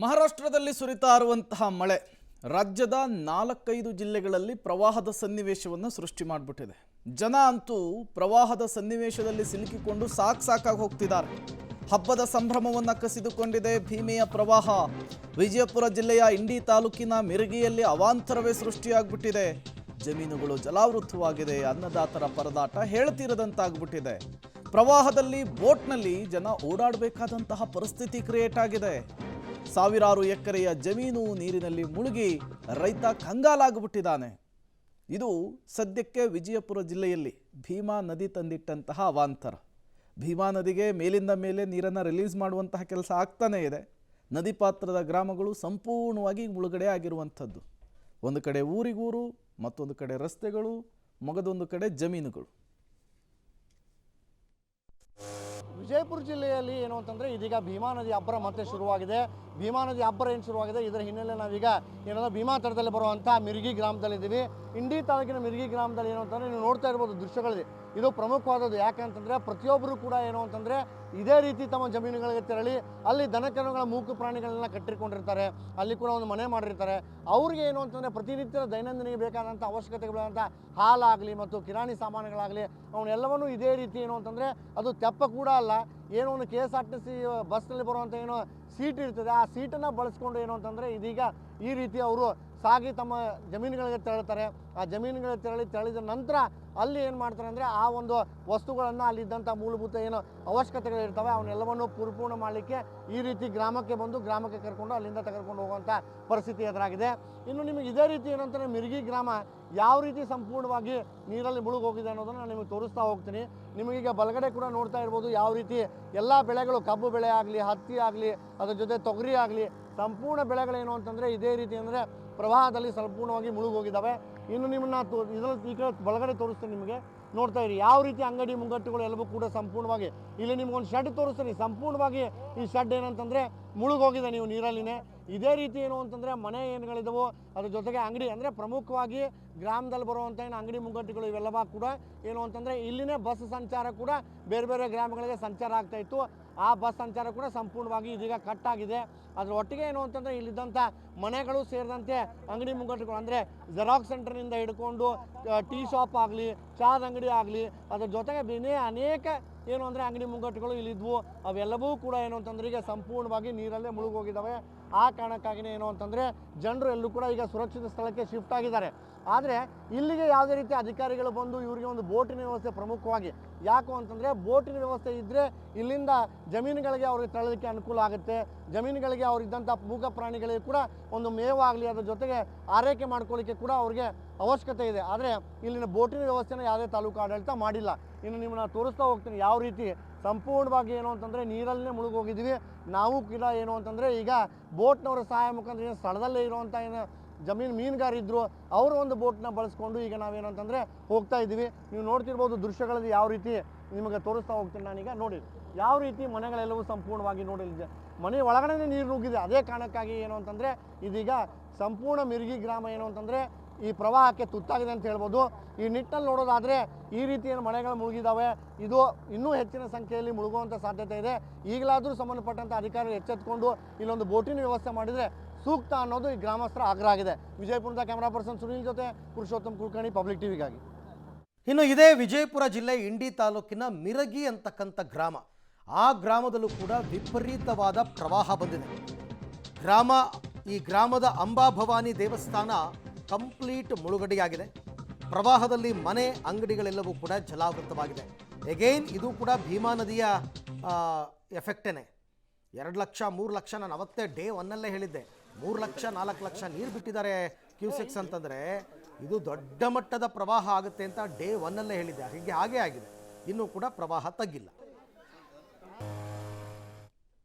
ಮಹಾರಾಷ್ಟ್ರದಲ್ಲಿ ಸುರಿತಾ ಇರುವಂತಹ ಮಳೆ ರಾಜ್ಯದ 4-5 ಜಿಲ್ಲೆಗಳಲ್ಲಿ ಪ್ರವಾಹದ ಸನ್ನಿವೇಶವನ್ನು ಸೃಷ್ಟಿ ಮಾಡಿಬಿಟ್ಟಿದೆ. ಜನ ಅಂತೂ ಪ್ರವಾಹದ ಸನ್ನಿವೇಶದಲ್ಲಿ ಸಿಲುಕಿಕೊಂಡು ಸಾಕಾಗಿ ಹೋಗ್ತಿದ್ದಾರೆ. ಹಬ್ಬದ ಸಂಭ್ರಮವನ್ನು ಕಸಿದುಕೊಂಡಿದೆ ಭೀಮೆಯ ಪ್ರವಾಹ. ವಿಜಯಪುರ ಜಿಲ್ಲೆಯ ಇಂಡಿ ತಾಲೂಕಿನ ಮಿರಗಿಯಲ್ಲಿ ಅವಾಂತರವೇ ಸೃಷ್ಟಿಯಾಗ್ಬಿಟ್ಟಿದೆ. ಜಮೀನುಗಳು ಜಲಾವೃತವಾಗಿದೆ. ಅನ್ನದಾತರ ಪರದಾಟ ಹೇಳ್ತಿರದಂತಾಗ್ಬಿಟ್ಟಿದೆ. ಪ್ರವಾಹದಲ್ಲಿ ಬೋಟ್ನಲ್ಲಿ ಜನ ಓಡಾಡಬೇಕಾದಂತಹ ಪರಿಸ್ಥಿತಿ ಕ್ರಿಯೇಟ್ ಆಗಿದೆ. ಸಾವಿರಾರು ಎಕರೆಯ ಜಮೀನು ನೀರಿನಲ್ಲಿ ಮುಳುಗಿ ರೈತ ಕಂಗಾಲಾಗಿಬಿಟ್ಟಿದ್ದಾನೆ. ಇದು ಸದ್ಯಕ್ಕೆ ವಿಜಯಪುರ ಜಿಲ್ಲೆಯಲ್ಲಿ ಭೀಮಾ ನದಿ ತಂದಿಟ್ಟಂತಹ ಅವಾಂತರ. ಭೀಮಾ ನದಿಗೆ ಮೇಲಿಂದ ಮೇಲೆ ನೀರನ್ನು ರಿಲೀಸ್ ಮಾಡುವಂತಹ ಕೆಲಸ ಆಗ್ತಾನೇ ಇದೆ. ನದಿ ಪಾತ್ರದ ಗ್ರಾಮಗಳು ಸಂಪೂರ್ಣವಾಗಿ ಮುಳುಗಡೆ ಆಗಿರುವಂಥದ್ದು. ಒಂದು ಕಡೆ ಊರಿಗೂರು, ಮತ್ತೊಂದು ಕಡೆ ರಸ್ತೆಗಳು, ಮಗದೊಂದು ಕಡೆ ಜಮೀನುಗಳು. ವಿಜಯಪುರ ಜಿಲ್ಲೆಯಲ್ಲಿ ಏನು ಅಂತಂದರೆ ಇದೀಗ ಭೀಮಾ ನದಿ ಅಬ್ಬರ ಮತ್ತೆ ಶುರುವಾಗಿದೆ. ಭೀಮಾ ನದಿ ಅಬ್ಬರ ಏನು ಶುರುವಾಗಿದೆ, ಇದರ ಹಿನ್ನೆಲೆ ನಾವೀಗ ಏನಂದ್ರೆ ಭೀಮಾ ತಟದಲ್ಲಿ ಬರುವಂಥ ಮಿರ್ಗಿ ಗ್ರಾಮದಲ್ಲಿದ್ದೀವಿ. ಇಂಡಿ ತಾಲೂಕಿನ ಮಿರ್ಗಿ ಗ್ರಾಮದಲ್ಲಿ ಏನು ಅಂತಂದರೆ ನೀವು ನೋಡ್ತಾ ಇರ್ಬೋದು ದೃಶ್ಯಗಳಿದೆ. ಇದು ಪ್ರಮುಖವಾದದ್ದು. ಯಾಕಂತಂದರೆ ಪ್ರತಿಯೊಬ್ಬರು ಕೂಡ ಏನು ಅಂತಂದರೆ ಇದೇ ರೀತಿ ತಮ್ಮ ಜಮೀನುಗಳಿಗೆ ತೆರಳಿ ಅಲ್ಲಿ ದನಕರುಗಳ ಮೂಕು ಪ್ರಾಣಿಗಳನ್ನ ಕಟ್ಟಿಕೊಂಡಿರ್ತಾರೆ. ಅಲ್ಲಿ ಕೂಡ ಒಂದು ಮನೆ ಮಾಡಿರ್ತಾರೆ. ಅವ್ರಿಗೆ ಏನು ಅಂತಂದರೆ ಪ್ರತಿನಿತ್ಯದ ದೈನಂದಿನಿಗೆ ಬೇಕಾದಂಥ ಅವಶ್ಯಕತೆಗಳಂಥ ಹಾಲಾಗಲಿ ಮತ್ತು ಕಿರಾಣಿ ಸಾಮಾನುಗಳಾಗಲಿ ಅವನ್ನೆಲ್ಲವನ್ನೂ ಇದೇ ರೀತಿ ಏನು ಅಂತಂದರೆ ಅದು ತೆಪ್ಪ ಕೂಡ ಅಲ್ಲ, ಏನೋ ಒಂದು KSRTC ಬಸ್ನಲ್ಲಿ ಬರುವಂಥ ಏನೋ ಸೀಟ್ ಇರ್ತದೆ, ಆ ಸೀಟನ್ನು ಬಳಸ್ಕೊಂಡು ಏನು ಅಂತಂದರೆ ಇದೀಗ ಈ ರೀತಿ ಅವರು ಸಾಗಿ ತಮ್ಮ ಜಮೀನುಗಳಿಗೆ ತೆರಳ್ತಾರೆ. ಆ ಜಮೀನುಗಳಿಗೆ ತೆರಳಿದ ನಂತರ ಅಲ್ಲಿ ಏನು ಮಾಡ್ತಾರೆ ಅಂದರೆ ಆ ಒಂದು ವಸ್ತುಗಳನ್ನು ಅಲ್ಲಿದ್ದಂಥ ಮೂಲಭೂತ ಏನು ಅವಶ್ಯಕತೆಗಳಿರ್ತವೆ ಅವನ್ನೆಲ್ಲವನ್ನು ಪರಿಪೂರ್ಣ ಮಾಡಲಿಕ್ಕೆ ಈ ರೀತಿ ಗ್ರಾಮಕ್ಕೆ ಬಂದು ಗ್ರಾಮಕ್ಕೆ ಕರ್ಕೊಂಡು ಅಲ್ಲಿಂದ ತೆಗೆದುಕೊಂಡು ಹೋಗುವಂಥ ಪರಿಸ್ಥಿತಿ ಎದುರಾಗಿದೆ. ಇನ್ನು ನಿಮಗೆ ಇದೇ ರೀತಿ ಏನಂತಾರೆ ಮಿರ್ಗಿ ಗ್ರಾಮ ಯಾವ ರೀತಿ ಸಂಪೂರ್ಣವಾಗಿ ನೀರಲ್ಲಿ ಮುಳುಗೋಗಿದೆ ಅನ್ನೋದನ್ನು ನಾನು ನಿಮಗೆ ತೋರಿಸ್ತಾ ಹೋಗ್ತೀನಿ. ನಿಮಗೀಗ ಬಲಗಡೆ ಕೂಡ ನೋಡ್ತಾ ಇರ್ಬೋದು ಯಾವ ರೀತಿ ಎಲ್ಲ ಬೆಳೆಗಳು, ಕಬ್ಬು ಬೆಳೆ ಆಗಲಿ, ಹತ್ತಿ ಆಗಲಿ, ಅದ್ರ ಜೊತೆ ತೊಗರಿ ಆಗಲಿ, ಸಂಪೂರ್ಣ ಬೆಳೆಗಳೇನು ಅಂತಂದರೆ ಇದೇ ರೀತಿ ಅಂದರೆ ಪ್ರವಾಹದಲ್ಲಿ ಸಂಪೂರ್ಣವಾಗಿ ಮುಳುಗೋಗಿದ್ದಾವೆ. ಇನ್ನು ನಿಮ್ಮನ್ನ ಇದರಲ್ಲಿ ಈ ಕಡೆ ಬಲಗಡೆ ತೋರಿಸ್ತೀನಿ, ನಿಮಗೆ ನೋಡ್ತಾ ಇರಿ ಯಾವ ರೀತಿ ಅಂಗಡಿ ಮುಂಗಟ್ಟುಗಳು ಎಲ್ಲವೂ ಕೂಡ ಸಂಪೂರ್ಣವಾಗಿ. ಇಲ್ಲಿ ನಿಮ್ಗೊಂದು ಶೆಡ್ ತೋರಿಸ್ತೀನಿ, ಸಂಪೂರ್ಣವಾಗಿ ಈ ಶೆಡ್ ಏನಂತಂದರೆ ಮುಳುಗೋಗಿದೆ ನೀವು ನೀರಲ್ಲಿನೇ. ಇದೇ ರೀತಿ ಏನು ಅಂತಂದರೆ ಮನೆ ಏನುಗಳಿದವೋ ಅದ್ರ ಜೊತೆಗೆ ಅಂಗಡಿ ಅಂದರೆ ಪ್ರಮುಖವಾಗಿ ಗ್ರಾಮದಲ್ಲಿ ಬರುವಂಥ ಏನು ಅಂಗಡಿ ಮುಂಗಟ್ಟುಗಳು ಇವೆಲ್ಲವ ಕೂಡ ಏನು ಅಂತಂದರೆ ಇಲ್ಲಿನೇ ಬಸ್ ಸಂಚಾರ ಕೂಡ ಬೇರೆ ಬೇರೆ ಗ್ರಾಮಗಳಿಗೆ ಸಂಚಾರ ಆಗ್ತಾಯಿತ್ತು. ಆ ಬಸ್ ಸಂಚಾರ ಕೂಡ ಸಂಪೂರ್ಣವಾಗಿ ಇದೀಗ ಕಟ್ಟಾಗಿದೆ. ಅದ್ರ ಒಟ್ಟಿಗೆ ಏನು ಅಂತಂದರೆ ಇಲ್ಲಿದ್ದಂಥ ಮನೆಗಳು ಸೇರಿದಂತೆ ಅಂಗಡಿ ಮುಂಗಟ್ಟುಗಳು ಅಂದರೆ ಜೆರಾಕ್ಸ್ ಸೆಂಟರ್ನಿಂದ ಹಿಡ್ಕೊಂಡು ಟೀ ಶಾಪ್ ಆಗಲಿ, ಚಾದ ಅಂಗಡಿ ಆಗಲಿ, ಅದ್ರ ಜೊತೆಗೆ ಅನೇಕ ಏನು ಅಂದರೆ ಅಂಗಡಿ ಮುಂಗಟ್ಟುಗಳು ಇಲ್ಲಿದ್ವು. ಅವೆಲ್ಲವೂ ಕೂಡ ಏನು ಅಂತಂದರೆ ಈಗ ಸಂಪೂರ್ಣವಾಗಿ ನೀರಲ್ಲೇ ಮುಳುಗೋಗಿದ್ದಾವೆ. ಆ ಕಾರಣಕ್ಕಾಗಿಯೇ ಏನು ಅಂತಂದರೆ ಜನರು ಎಲ್ಲರೂ ಕೂಡ ಈಗ ಸುರಕ್ಷಿತ ಸ್ಥಳಕ್ಕೆ ಶಿಫ್ಟ್ ಆಗಿದ್ದಾರೆ. ಆದರೆ ಇಲ್ಲಿಗೆ ಯಾವುದೇ ರೀತಿ ಅಧಿಕಾರಿಗಳು ಬಂದು ಇವರಿಗೆ ಒಂದು ಬೋಟಿನ ವ್ಯವಸ್ಥೆ ಪ್ರಮುಖವಾಗಿ, ಯಾಕು ಅಂತಂದರೆ ಬೋಟಿನ ವ್ಯವಸ್ಥೆ ಇದ್ದರೆ ಇಲ್ಲಿಂದ ಜಮೀನುಗಳಿಗೆ ಅವ್ರಿಗೆ ತೆರಳಲಿಕ್ಕೆ ಅನುಕೂಲ ಆಗುತ್ತೆ. ಜಮೀನುಗಳಿಗೆ ಅವರಿದ್ದಂಥ ಮೂಕ ಪ್ರಾಣಿಗಳಿಗೆ ಕೂಡ ಒಂದು ಮೇವಾಗಲಿ, ಅದ್ರ ಜೊತೆಗೆ ಆರೈಕೆ ಮಾಡ್ಕೊಳ್ಳಿಕ್ಕೆ ಕೂಡ ಅವ್ರಿಗೆ ಅವಶ್ಯಕತೆ ಇದೆ. ಆದರೆ ಇಲ್ಲಿನ ಬೋಟಿನ ವ್ಯವಸ್ಥೆನ ಯಾವುದೇ ತಾಲೂಕು ಆಡಳಿತ ಮಾಡಿಲ್ಲ. ಇನ್ನು ನಿಮ್ಮನ್ನ ತೋರಿಸ್ತಾ ಹೋಗ್ತೀನಿ ಯಾವ ರೀತಿ ಸಂಪೂರ್ಣವಾಗಿ ಏನು ಅಂತಂದರೆ ನೀರಲ್ಲೇ ಮುಳುಗೋಗಿದ್ವಿ. ನಾವು ಕೂಡ ಏನು ಅಂತಂದರೆ ಈಗ ಬೋಟ್ನವರ ಸಹಾಯ ಮುಖಾಂತರ ಏನು ಸ್ಥಳದಲ್ಲೇ ಇರುವಂಥ ಏನು ಮೀನುಗಾರಿದ್ರು ಅವರು ಒಂದು ಬೋಟ್ನ ಬಳಸ್ಕೊಂಡು ಈಗ ನಾವೇನು ಅಂತಂದರೆ ಹೋಗ್ತಾ ಇದ್ದೀವಿ. ನೀವು ನೋಡ್ತಿರ್ಬೋದು ದೃಶ್ಯಗಳಲ್ಲಿ ಯಾವ ರೀತಿ ನಿಮಗೆ ತೋರಿಸ್ತಾ ಹೋಗ್ತೀನಿ ನಾನೀಗ. ನೋಡಿ ಯಾವ ರೀತಿ ಮನೆಗಳೆಲ್ಲವೂ ಸಂಪೂರ್ಣವಾಗಿ ನೋಡಿದೆ, ಮನೆ ಒಳಗಡೆ ನೀರು ನುಗ್ಗಿದೆ. ಅದೇ ಕಾರಣಕ್ಕಾಗಿ ಏನು ಅಂತಂದರೆ ಇದೀಗ ಸಂಪೂರ್ಣ ಮಿರ್ಗಿ ಗ್ರಾಮ ಏನು ಅಂತಂದರೆ ಈ ಪ್ರವಾಹಕ್ಕೆ ತುತ್ತಾಗಿದೆ ಅಂತ ಹೇಳ್ಬೋದು. ಈ ನಿಟ್ಟಿನಲ್ಲಿ ನೋಡೋದಾದರೆ ಈ ರೀತಿ ಏನು ಮನೆಗಳು ಮುಳುಗಿದ್ದಾವೆ, ಇದು ಇನ್ನೂ ಹೆಚ್ಚಿನ ಸಂಖ್ಯೆಯಲ್ಲಿ ಮುಳುಗುವಂಥ ಸಾಧ್ಯತೆ ಇದೆ. ಈಗಲಾದರೂ ಸಂಬಂಧಪಟ್ಟಂಥ ಅಧಿಕಾರಿಗಳು ಎಚ್ಚೆತ್ತುಕೊಂಡು ಇಲ್ಲೊಂದು ಬೋಟಿನ ವ್ಯವಸ್ಥೆ ಮಾಡಿದರೆ ಸೂಕ್ತ ಅನ್ನೋದು ಈ ಗ್ರಾಮಸ್ಥರ ಆಗ್ರಹ ಆಗಿದೆ. ವಿಜಯಪುರದ ಕ್ಯಾಮರಾ ಪರ್ಸನ್ ಸುನೀಲ್ ಜೊತೆ ಪುರುಷೋತ್ತಮ್ ಕುಲಕರ್ಣಿ, ಪಬ್ಲಿಕ್ ಟಿವಿಗಾಗಿ. ಇನ್ನು ಇದೇ ವಿಜಯಪುರ ಜಿಲ್ಲೆ ಇಂಡಿ ತಾಲೂಕಿನ ಮಿರಗಿ ಅಂತಕ್ಕಂಥ ಗ್ರಾಮ, ಆ ಗ್ರಾಮದಲ್ಲೂ ಕೂಡ ವಿಪರೀತವಾದ ಪ್ರವಾಹ ಬಂದಿದೆ. ಈ ಗ್ರಾಮದ ಅಂಬಾಭವಾನಿ ದೇವಸ್ಥಾನ ಕಂಪ್ಲೀಟ್ ಮುಳುಗಡೆಯಾಗಿದೆ. ಪ್ರವಾಹದಲ್ಲಿ ಮನೆ ಅಂಗಡಿಗಳೆಲ್ಲವೂ ಕೂಡ ಜಲಾವೃತವಾಗಿದೆ. ಎಗೈನ್ ಇದು ಕೂಡ ಭೀಮಾ ನದಿಯ ಎಫೆಕ್ಟೇನೆ. 2 ಲಕ್ಷ 3 ಲಕ್ಷ, ನಾನು ಅವತ್ತೇ ಡೇ 1 ಹೇಳಿದ್ದೆ, 3 ಲಕ್ಷ 4 ಲಕ್ಷ ನೀರು ಬಿಟ್ಟಿದ್ದಾರೆ ಕ್ಯೂಸೆಕ್ಸ್ ಅಂತಂದರೆ ಇದು ದೊಡ್ಡ ಮಟ್ಟದ ಪ್ರವಾಹ ಆಗುತ್ತೆ ಅಂತ ಡೇ 1 ಹೇಳಿದ್ದೆ. ಹಾಗೆ ಆಗಿದೆ. ಇನ್ನೂ ಕೂಡ ಪ್ರವಾಹ ತಗ್ಗಿಲ್ಲ.